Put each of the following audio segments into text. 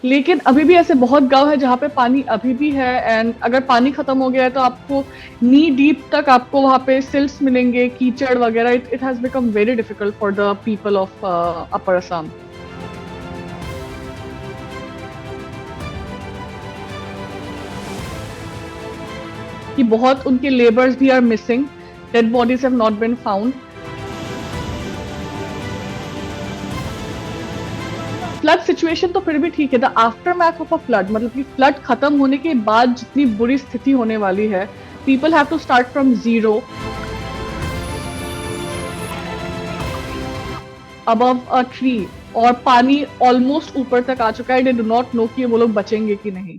लेकिन अभी भी ऐसे बहुत गांव है जहाँ पे पानी अभी भी है, एंड अगर पानी खत्म हो गया है तो आपको नी डीप तक आपको वहां पे सिल्ट्स मिलेंगे, कीचड़ वगैरह. It has become very difficult for the people of upper Assam. कि बहुत उनके लेबर्स भी are missing, dead bodies have not been found. Flood situation तो फिर भी ठीक है. The aftermath of a flood, मतलब कि फ्लड खत्म होने के बाद जितनी बुरी स्थिति होने वाली है, people have to start from zero above a tree. और पानी ऑलमोस्ट ऊपर तक आ चुका है. दे डू नॉट नो कि वो लोग बचेंगे कि नहीं.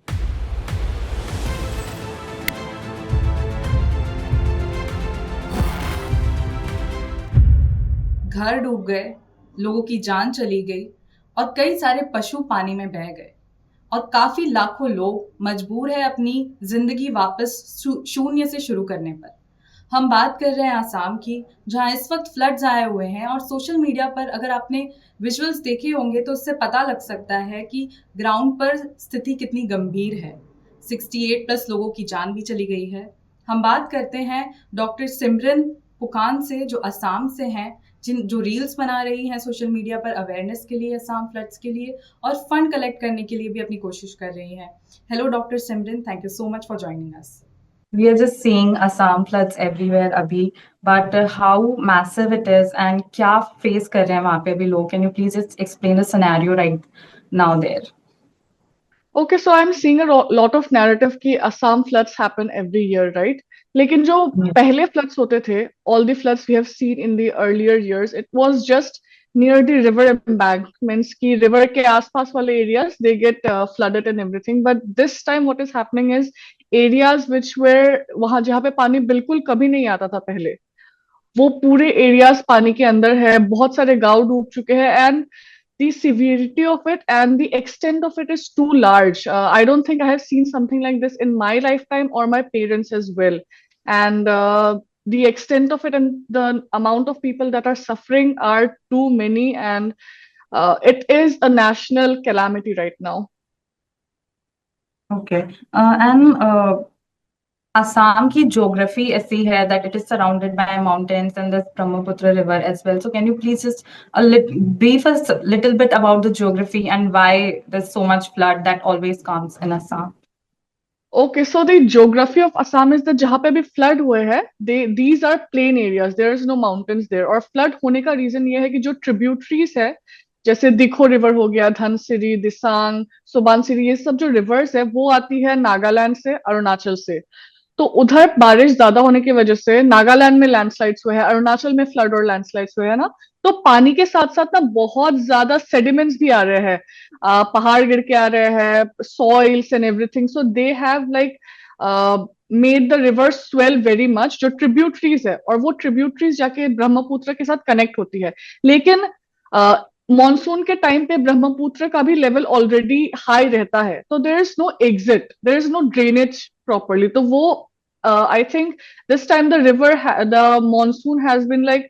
घर डूब गए, लोगों की जान चली गई और कई सारे पशु पानी में बह गए और काफी लाखों लोग मजबूर है अपनी जिंदगी वापस शून्य से शुरू करने पर। हम बात कर रहे हैं आसाम की, जहां इस वक्त फ्लड्स आए हुए हैं और सोशल मीडिया पर अगर आपने विजुअल्स देखे होंगे तो उससे पता लग सकता है कि ग्राउंड पर स्थिति कितनी गंभीर है। 68 प्लस लोगों की जान भी चली गई है। हम बात करते हैं डॉक्टर सिमरन पुकान से, जो असम से हैं, जिन जो रील्स बना रही हैं सोशल मीडिया पर अवेयरनेस के लिए, असम फ्लड्स के लिए, और फंड कलेक्ट करने के लिए भी अपनी कोशिश कर रही हैं। Hello doctor Simran, thank you so much for joining us. We are just seeing Assam floods everywhere अभी, but how massive it is and क्या face कर रहे हैं वहाँ पे अभी लोग? Can you please just explain the scenario right now there? Okay, so I am seeing a lot of narrative कि Assam floods happen every year, right. लेकिन जो Yeah. पहले फ्लड्स होते थे, all the floods we have seen in the earlier years, it was just near the river embankments की river के आसपास वाले areas they get flooded and everything. But this time what is happening is areas which where, वहां जहाँ पे पानी बिल्कुल कभी नहीं आता था पहले, वो पूरे एरियाज पानी के अंदर है. बहुत सारे गांव डूब चुके हैं, and the severity of it and the extent of it is too large. I don't think I have seen something like this in my lifetime or my parents as well. And the extent of it and the amount of people that are suffering are too many, and it is a national calamity right now. Okay. And Assam की geography ऐसी है that it is surrounded by mountains and the Brahmaputra river as well. So can you please just brief us a little bit about the geography and why there's so much flood that always comes in Assam? Okay, so the geography of Assam is that जहाँ पे भी flood हुए हैं, these are plain areas. There is no mountains there. और flood होने का reason ये है कि जो tributaries है, जैसे दिखो रिवर हो गया, धनसिरी, दिसांग, सुबानसिरी, ये सब जो रिवर्स है वो आती है नागालैंड से, अरुणाचल से. तो उधर बारिश ज्यादा होने की वजह से नागालैंड में लैंडस्लाइड्स हुए हैं, अरुणाचल में फ्लड और लैंडस्लाइड्स हुए हैं ना. तो पानी के साथ साथ ना बहुत ज्यादा सेडिमेंट्स भी आ रहे हैं. पहाड़ गिर के आ रहे हैं, soils and everything. So they have like made the river swell very much, जो ट्रिब्यूटरीज है, और वो ट्रिब्यूटरीज जाके ब्रह्मपुत्र के साथ कनेक्ट होती है. लेकिन मॉनसून के टाइम पे ब्रह्मपुत्र का भी लेवल ऑलरेडी हाई रहता है, तो there is no exit, there is no drainage properly. तो वो I think this time the river, the monsoon has been like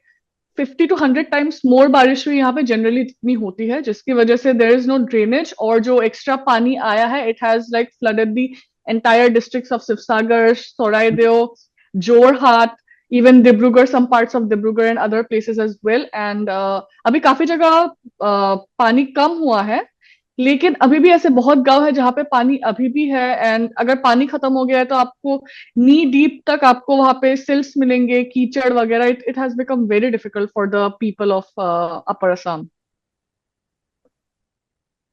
50 to 100 times more बारिश हुई यहाँ पे जनरली जितनी होती है, जिसकी वजह से देर इज नो ड्रेनेज. और जो एक्स्ट्रा पानी आया है, it has like flooded the entire districts of Sivasagar, Charaideo, Jorhat, even Dibrugarh, some parts of Dibrugarh and other places as well. And अभी काफी जगह पानी कम हुआ है, लेकिन अभी भी ऐसे बहुत गांव है जहाँ पे पानी अभी भी है. एंड अगर पानी खत्म हो गया है तो आपको नी डीप तक आपको वहां पे सिल्स मिलेंगे, कीचड़ वगैरह. It has become very difficult for the people of upper Assam.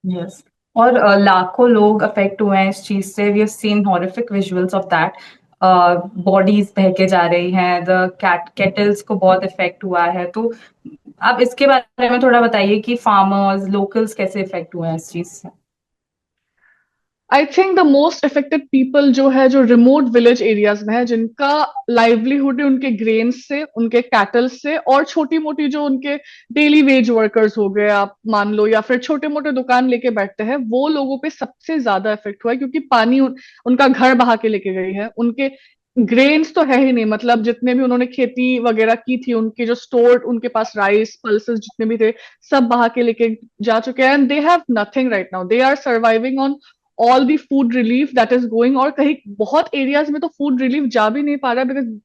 Yes. और लाखों लोग अफेक्ट हुए हैं इस चीज से. We have seen horrific visuals of that. Bodies बह के जा रही हैं, द केटल्स को बहुत इफेक्ट हुआ है. तो आप इसके बारे में थोड़ा बताइए कि फार्मर्स, लोकल्स कैसे इफेक्ट हुए हैं इस चीज से. I think the most affected people जो है, जो रिमोट विलेज एरियाज में है, जिनका लाइवलीहुड है उनके ग्रेन से, उनके कैटल से, और छोटी मोटी जो उनके डेली वेज वर्कर्स हो गए आप मान लो, या फिर छोटे मोटे दुकान लेके बैठते हैं, वो लोगों पे सबसे ज्यादा इफेक्ट हुआ है. क्योंकि पानी उनका घर बहा के लेके गई है. उनके ग्रेन्स तो है ही नहीं, मतलब जितने भी उन्होंने खेती वगैरह की थी, उनके जो स्टोर, उनके पास राइस पल्सेस जितने भी थे, सब बहा के लेके जा चुके हैं, and they have nothing right now, they are surviving on all the food relief that is going. और कहीं बहुत एरियाज में तो फूड रिलीफ जा भी नहीं पा रहा है, because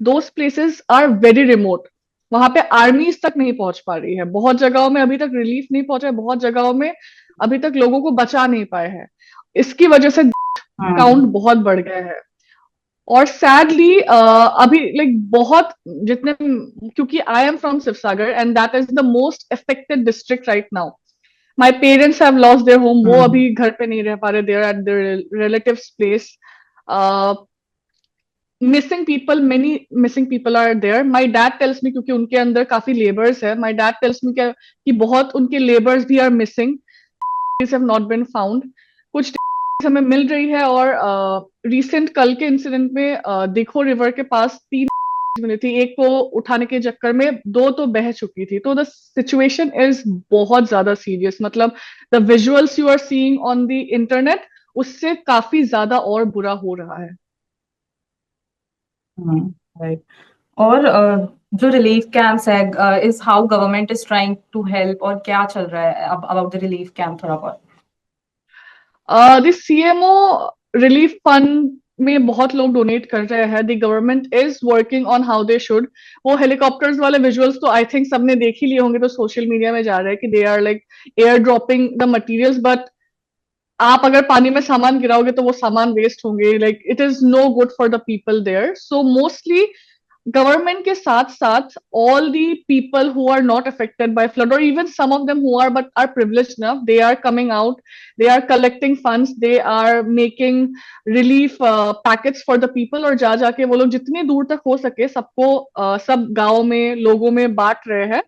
those places are very remote, वहां पे आर्मीज तक नहीं पहुंच पा रही है, बहुत जगहों में अभी तक रिलीफ नहीं पहुंचा है, बहुत जगहों में अभी तक लोगों को बचा नहीं पाए हैं। इसकी वजह से हम्म। काउंट बहुत बढ़ गया है। और सैडली अभी लाइक बहुत जितने, क्योंकि I am from Sivasagar and that is the most affected district right now. My parents have lost their home, वो हम्म। अभी घर पे नहीं रह पा रहे, they're at their relatives place. Missing people, many missing people are there. My dad tells me, क्योंकि उनके अंदर काफी लेबर्स है, माई डैड टेल्स मी कि बहुत उनके लेबर्स भी आर मिसिंग, have not been found। कुछ हमें मिल रही है, और रिसेंट कल के इंसिडेंट में दिखो रिवर के पास 3 मिली थी, एक को उठाने के चक्कर में 2 तो बह चुकी थी। तो द सिचुएशन इज बहुत ज्यादा सीरियस, मतलब the visuals you are seeing on the internet, उससे काफी ज्यादा और बुरा हो रहा है। राइट। और जो रिलीफ कैंप्स है, is how government is trying to help, और क्या चल रहा है अब अबाउट द रिलीफ कैंप, थोड़ा बहुत। द सीएमओ रिलीफ फंड में बहुत लोग डोनेट कर रहे हैं, the government is working on how they should. वो हेलीकॉप्टर्स वाले विजुअल्स तो आई थिंक सबने देख ही लिए होंगे, तो सोशल मीडिया में जा रहा है कि they are like air dropping the materials, but आप अगर पानी में सामान गिराओगे तो वो सामान वेस्ट होंगे, like it is no good for the people there. So mostly government के साथ साथ all the people who are not affected by flood, or even some of them who are but are privileged enough, they are coming out, they are collecting funds, they are making relief packets for the people, और जा जाके वो लोग जितनी दूर तक हो सके सबको सब गांव में लोगों में बांट रहे हैं।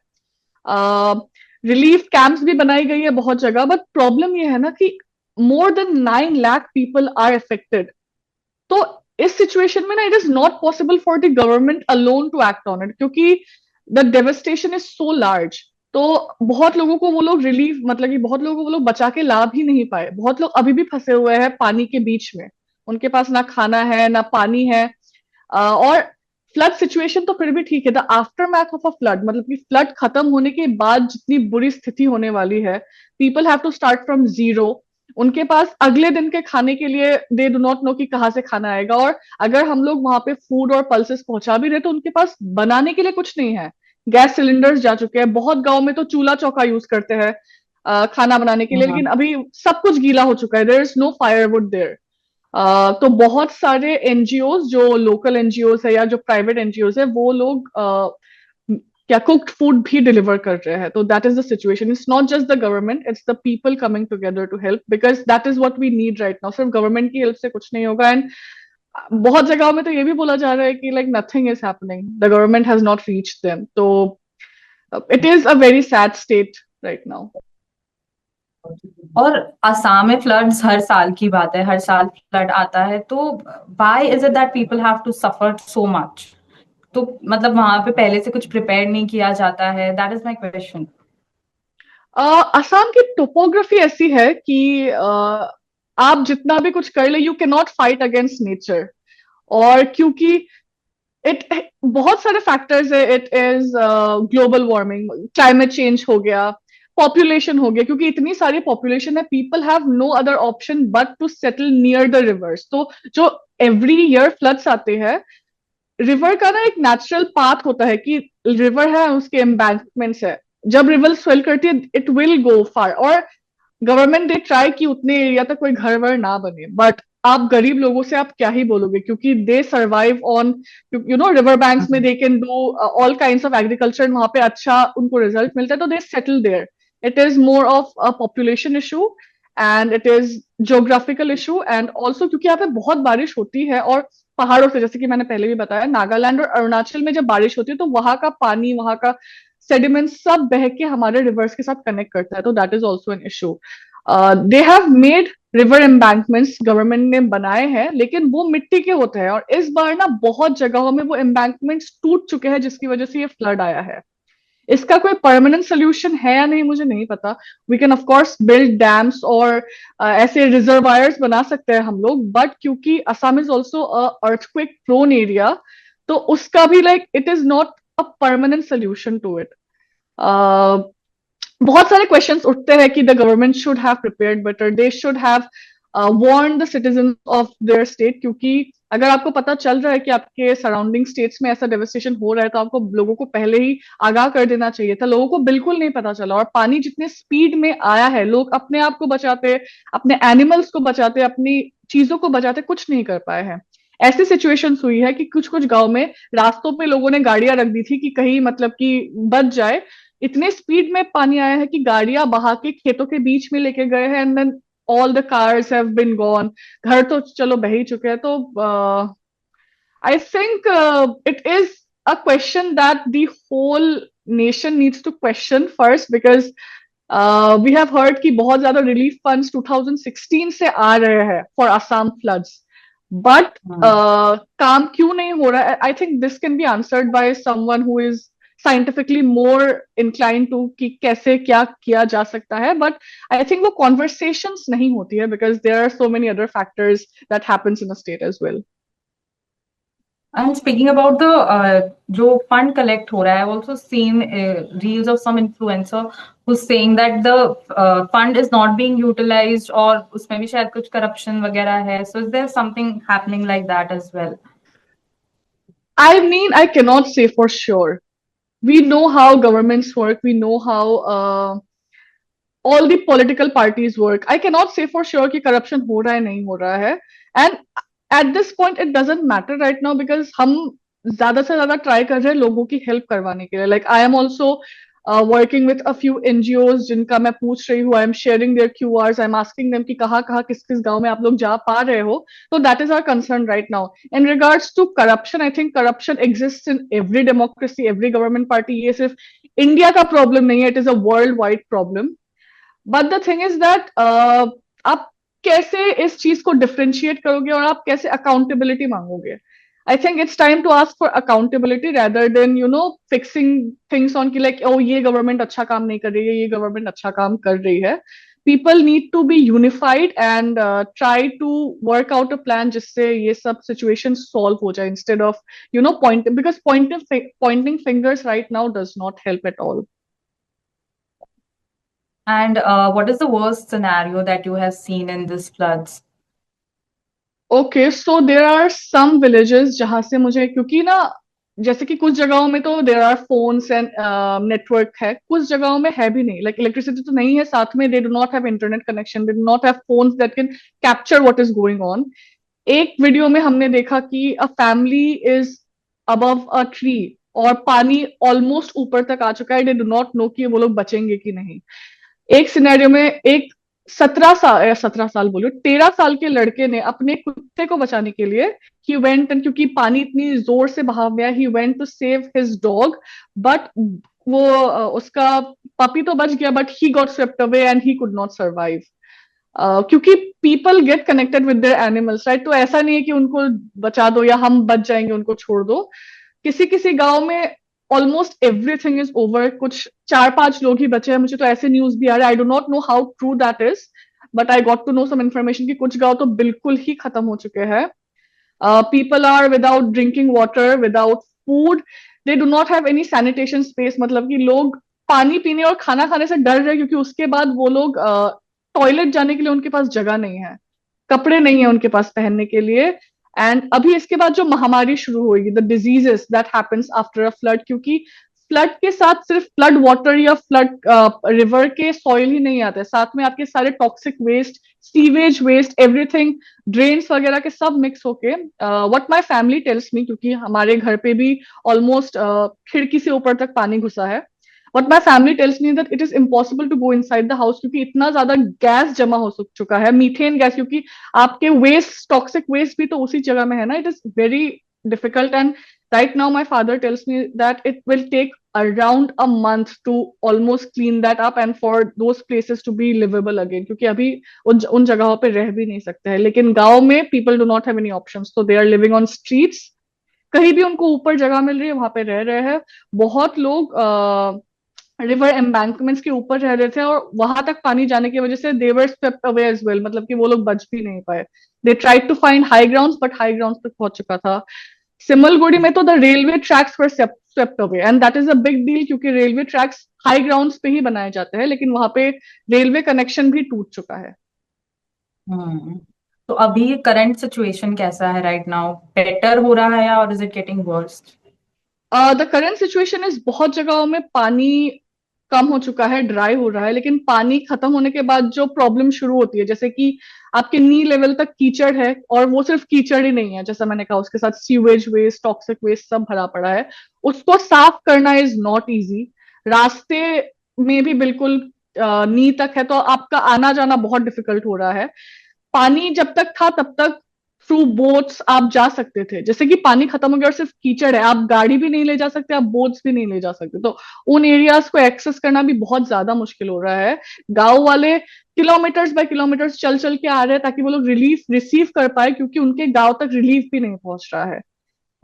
रिलीफ कैंप्स भी बनाई गई है बहुत जगह, बट प्रॉब्लम ये है ना कि more than 9 lakh people are affected. तो इस सिचुएशन में ना it is not possible for the government alone to act on it, क्योंकि the devastation is so large. तो बहुत लोगों को वो लोग रिलीफ, मतलब कि बहुत लोगों को वो लोग बचा के ला भी नहीं पाए, बहुत लोग अभी भी फंसे हुए हैं पानी के बीच में, उनके पास ना खाना है ना पानी है। और फ्लड सिचुएशन तो फिर भी ठीक है, the aftermath of a flood, मतलब कि फ्लड खत्म होने के बाद जितनी बुरी स्थिति होने वाली है, people have to start from zero. उनके पास अगले दिन के खाने के लिए दे डू नॉट नो कि कहाँ से खाना आएगा, और अगर हम लोग वहां पे फूड और पल्सेस पहुंचा भी रहे तो उनके पास बनाने के लिए कुछ नहीं है। गैस सिलेंडर्स जा चुके हैं, बहुत गांव में तो चूल्हा चौका यूज करते हैं खाना बनाने के लिए, लेकिन अभी सब कुछ गीला हो चुका है, there is no firewood there. तो बहुत सारे एनजीओज, जो लोकल एनजीओज है या जो प्राइवेट एनजीओज है, वो लोग क्या कुक्ड फूड भी डिलीवर कर रहे हैं। तो that is the situation, it's not just the government, it's the people coming together to help, because that is what we need right now. सिर्फ गवर्नमेंट की हेल्प से कुछ नहीं होगा। एंड बहुत जगहों में तो ये भी बोला जा रहा है कि like nothing is happening, the government has not reached them. तो it is a very sad state right now. और असम में फ्लड्स हर साल की बात है, हर साल फ्लड आता है, तो why is it that people have to suffer so much? तो मतलब वहां पे पहले से कुछ प्रिपेयर नहीं किया जाता है? That is my question. Assam की टोपोग्राफी ऐसी है कि आप जितना भी कुछ कर ले, you can not fight against nature. और क्योंकि इट बहुत सारे फैक्टर्स है, it is global warming, climate change हो गया, पॉपुलेशन हो गया, क्योंकि इतनी सारी पॉपुलेशन है, people have no other option but to settle near the rivers. तो जो एवरी ईयर फ्लड्स आते हैं, रिवर का ना एक नेचुरल पाथ होता है कि रिवर है, उसके एम्बैंकमेंट्स है, जब रिवर स्वेल करती है इट विल गो फार। और गवर्नमेंट दे ट्राई कि उतने एरिया तक कोई घर वर ना बने, बट आप गरीब लोगों से आप क्या ही बोलोगे, क्योंकि they survive on, you know, river banks में they can do all kinds of agriculture, वहां पे अच्छा उनको रिजल्ट मिलता है, तो they settle there. It is more of a population issue and it is geographical issue, and also क्योंकि यहाँ पे बहुत बारिश होती है, और पहाड़ों से, जैसे कि मैंने पहले भी बताया, नागालैंड और अरुणाचल में जब बारिश होती है तो वहां का पानी, वहां का सेडिमेंट सब बह के हमारे रिवर्स के साथ कनेक्ट करता है, तो that is also an issue. They have made river embankments, government ने बनाए हैं, लेकिन वो मिट्टी के होते हैं, और इस बार ना बहुत जगहों में वो एम्बैंकमेंट्स टूट चुके हैं, जिसकी वजह से ये फ्लड आया है। इसका कोई परमानेंट सोल्यूशन है या नहीं मुझे नहीं पता. We can of course build dams और ऐसे रिजर्वायर्स बना सकते हैं हम लोग, बट क्योंकि Assam is also earthquake prone area, तो उसका भी like it is not a permanent solution to it. बहुत सारे क्वेश्चंस उठते हैं कि the government should have prepared better, they should have warned the citizen of their state, क्योंकि अगर आपको पता चल रहा है कि आपके सराउंडिंग स्टेट्स में ऐसा डेवस्टेशन हो रहा है तो आपको लोगों को पहले ही आगाह कर देना चाहिए था. लोगों को बिल्कुल नहीं पता चला, और पानी जितने स्पीड में आया है, लोग अपने आप को बचाते, अपने एनिमल्स को बचाते, अपनी चीजों को बचाते कुछ नहीं कर पाए हैं. ऐसी सिचुएशंस हुई है कि कुछ कुछ गांव में रास्तों पे लोगों ने गाड़ियां रख दी थी कि कहीं मतलब कि बच जाए. इतने स्पीड में पानी आया है कि गाड़ियां बहा के खेतों के बीच में लेके गए हैं, and then all the cars have been gone. घर तो चलो बह ही चुके हैं. तो I think it is a question that the whole nation needs to question first, because we have heard कि बहुत ज्यादा रिलीफ फंड्स 2016 से आ रहे हैं फॉर असम फ्लड्स, बट काम क्यों नहीं हो रहा है? I think this can be answered by someone who is scientifically more incline to कि कैसे क्या किया जा सकता है. बट आई थिंक वो कॉन्वर्सेशंस नहीं होती है, because there are so many other factors that happens in a state as well. And speaking about the जो fund collect हो रहा है, I've also seen reels of some influencer who's saying that the fund is not being utilized, और उसमें भी शायद कुछ corruption वगैरह है. So is there something happening like that as well? I mean, I cannot say for sure. We know how governments work. We know how all the political parties work. I cannot say for sure कि corruption हो रहा है नहीं हो रहा है. And at this point it doesn't matter right now, because हम ज्यादा से ज्यादा ट्राई कर रहे हैं लोगों की हेल्प करवाने के लिए. Like I am also working with a few NGOs जिनका मैं पूछ रही हूँ. I am sharing their QRs, I am asking them कि कहाँ कहाँ किस किस गांव में आप लोग जा पा रहे हो. तो that is our concern right now. In regards to corruption, I think corruption exist in every democracy, every government party. ये सिर्फ इंडिया का प्रॉब्लम नहीं है, it is a world wide problem. But the thing is that आप कैसे इस चीज को डिफ्रेंशिएट करोगे और आप कैसे अकाउंटेबिलिटी मांगोगे? I think it's time to ask for accountability rather than fixing things on कि लाइक ओ ये गवर्नमेंट अच्छा काम नहीं कर रही है, ये गवर्नमेंट अच्छा काम कर रही है. People need to be unified and try to work out a plan जिससे ये सब सिचुएशन सॉल्व हो जाए, instead of point, because pointing fingers right now does not help at all. And what is the worst scenario that you have seen in these floods? Okay, so there are some villages जहां से मुझे, क्योंकि ना जैसे कि कुछ जगहों में तो there are phones and network है, कुछ जगहों में है भी नहीं. लाइक इलेक्ट्रिसिटी तो नहीं है, साथ में दे do not have internet connection, they do not have phones that can capture what is going on. एक वीडियो में हमने देखा कि a family is above a tree और पानी ऑलमोस्ट ऊपर तक आ चुका है. दे डू नॉट नो कि वो लोग बचेंगे कि नहीं. एक सिनेरियो में एक 17 साल बोलो 13 साल के लड़के ने अपने कुत्ते को बचाने के लिए ही वेंट, एंड क्योंकि पानी इतनी जोर से बहा गया, he went to save his dog. But वो उसका पपी तो बच गया, but he got swept away and he could not survive. क्योंकि people get connected with their animals, right? तो ऐसा नहीं है कि उनको बचा दो या हम बच जाएंगे उनको छोड़ दो. किसी किसी गांव में ऑलमोस्ट एवरीथिंग इज ओवर, कुछ 4-5 लोग ही बचे हैं. मुझे तो ऐसे न्यूज भी आ रहा है, I do not know how true that is, but I got to know some information कि कुछ गांव तो बिल्कुल ही खत्म हो चुके हैं. People are without drinking water, without food, they do not have any sanitation space. मतलब कि लोग पानी पीने और खाना खाने से डर रहे हैं, क्योंकि उसके बाद वो लोग टॉयलेट जाने के लिए उनके पास जगह नहीं है, कपड़े नहीं है उनके पास पहनने के लिए. एंड अभी इसके बाद जो महामारी शुरू होगी, the diseases that happens after a flood, क्योंकि फ्लड के साथ सिर्फ फ्लड वाटर या फ्लड रिवर के सॉइल ही नहीं आते, साथ में आपके सारे toxic waste, sewage waste, everything, drains वगैरह के सब मिक्स होके. What my family tells me, क्योंकि हमारे घर पे भी ऑलमोस्ट खिड़की से ऊपर तक पानी घुसा है. What my family tells me that it is impossible to go inside the house, क्योंकि इतना ज्यादा गैस जमा हो चुका है, मीथेन गैस, क्योंकि आपके वेस्ट, टॉक्सिक वेस्ट भी तो उसी जगह में है ना. It is very difficult. And right now my father tells me that it will take around a month to almost clean that up and for those places to be livable again, क्योंकि अभी उन जगहों पे रह भी नहीं सकते हैं. लेकिन गांव में people do not have any options, so they are living on streets. कहीं भी उनको ऊपर जगह मिल रही है वहां पे रह रहे हैं. बहुत लोग रिवर एम्बैंकमेंट्स के ऊपर रह रहे थे और वहां तक पानी जाने की वजह से they were swept away as well, मतलब कि वो लोग बच भी नहीं पाए. They tried to find high ground but high ground तक पहुंच चुका था. सिमलगुड़ी में तो the railway tracks were swept away and that is a big deal, क्योंकि रेलवे ट्रैक्स हाई ग्राउंड्स पे ही बनाए जाते हैं, लेकिन वहां पे रेलवे कनेक्शन भी टूट चुका है. हम्म। तो अभी करंट सिचुएशन कैसा है राइट नाउ? बेटर हो रहा है और is it getting worst? The current situation is बहुत जगहों में पानी कम हो चुका है, ड्राई हो रहा है, लेकिन पानी खत्म होने के बाद जो प्रॉब्लम शुरू होती है, जैसे कि आपके नी लेवल तक कीचड़ है, और वो सिर्फ कीचड़ ही नहीं है, जैसा मैंने कहा उसके साथ सीवेज वेस्ट, टॉक्सिक वेस्ट सब भरा पड़ा है. उसको साफ करना इज नॉट इजी. रास्ते में भी बिल्कुल नी तक है, तो आपका आना जाना बहुत डिफिकल्ट हो रहा है. पानी जब तक था तब तक थ्रू बोट्स आप जा सकते थे, जैसे कि पानी खत्म हो गया और सिर्फ कीचड़ है, आप गाड़ी भी नहीं ले जा सकते, आप बोट्स भी नहीं ले जा सकते, तो उन एरियाज को एक्सेस करना भी बहुत ज्यादा मुश्किल हो रहा है. गांव वाले किलोमीटर्स बाय किलोमीटर्स चल चल के आ रहे हैं ताकि वो लोग रिलीफ रिसीव कर पाए, क्योंकि उनके गांव तक रिलीफ भी नहीं पहुंच रहा है.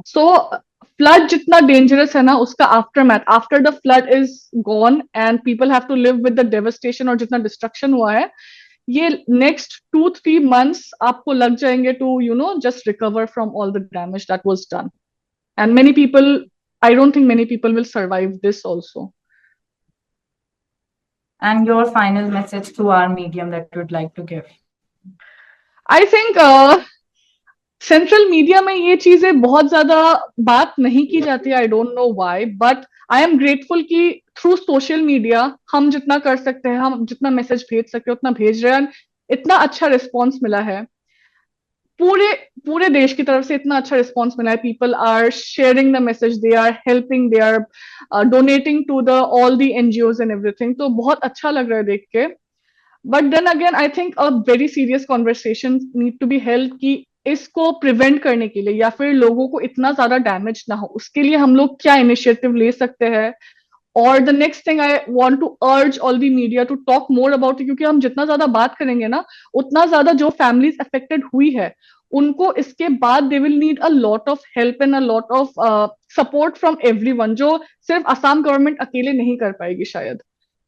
सो फ्लड जितना डेंजरस है ना, उसका aftermath after the flood is gone and people have to live with the devastation, और जितना डिस्ट्रक्शन हुआ है, ये नेक्स्ट 2-3 months आपको लग जाएंगे to just recover from all the damage that was done. And many people, I don't think many people will survive this also. And your final message to our medium that you would like to give? I think central media में ये चीजें बहुत ज्यादा बात नहीं की जाती है. I don't know why, but I am grateful कि थ्रू सोशल मीडिया हम जितना कर सकते हैं, हम जितना मैसेज भेज सकते हैं उतना भेज रहे हैं. इतना अच्छा रिस्पॉन्स मिला है, पूरे पूरे देश की तरफ से इतना अच्छा रिस्पॉन्स मिला है. People are sharing the message, they are helping, they are donating to the all the NGOs and everything, तो बहुत अच्छा लग रहा है देख के. But then again I think a very serious conversation need to be held कि इसको प्रिवेंट करने के लिए या फिर लोगों को इतना ज्यादा डैमेज ना हो, उसके लिए हम लोग क्या इनिशिएटिव ले सकते हैं. और the next thing I want to urge all the media to talk more about it, क्योंकि हम जितना ज्यादा बात करेंगे ना, उतना ज्यादा जो फैमिलीज अफेक्टेड हुई है उनको इसके बाद they will need a lot of help and a lot of support from everyone, जो सिर्फ असम गवर्नमेंट अकेले नहीं कर पाएगी शायद.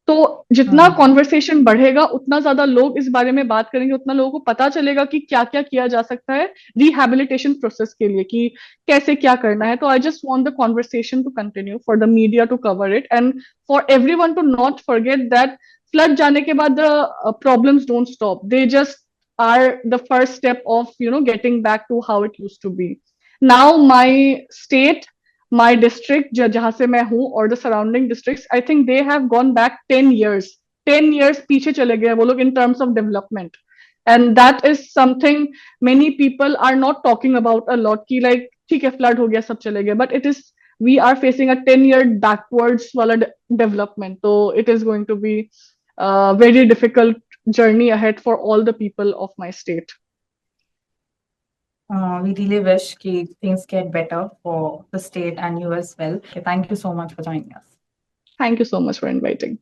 तो जितना कॉन्वर्सेशन बढ़ेगा उतना ज्यादा लोग इस बारे में बात करेंगे, उतना लोगों को पता चलेगा कि क्या क्या किया जा सकता है रिहैबिलिटेशन प्रोसेस के लिए, कि कैसे क्या करना है. तो I just want the conversation to continue, for the media to cover it, and for everyone to not forget that flood जाने के बाद the problems don't stop, they just are the first step of getting back to how it used to be. Now my state, my district जहां से मैं हूँ, और the surrounding districts, I think they have gone back 10 years पीछे चले गए वो लोग in terms of development. And that is something many people are not talking about a lot, कि like ठीक है flood हो गया सब चले गए, but it is, we are facing a 10-year backwards वाला development, so it is going to be a very difficult journey ahead for all the people of my state. We really wish things get better for the state and you as well. Okay, thank you so much for joining us. Thank you so much for inviting.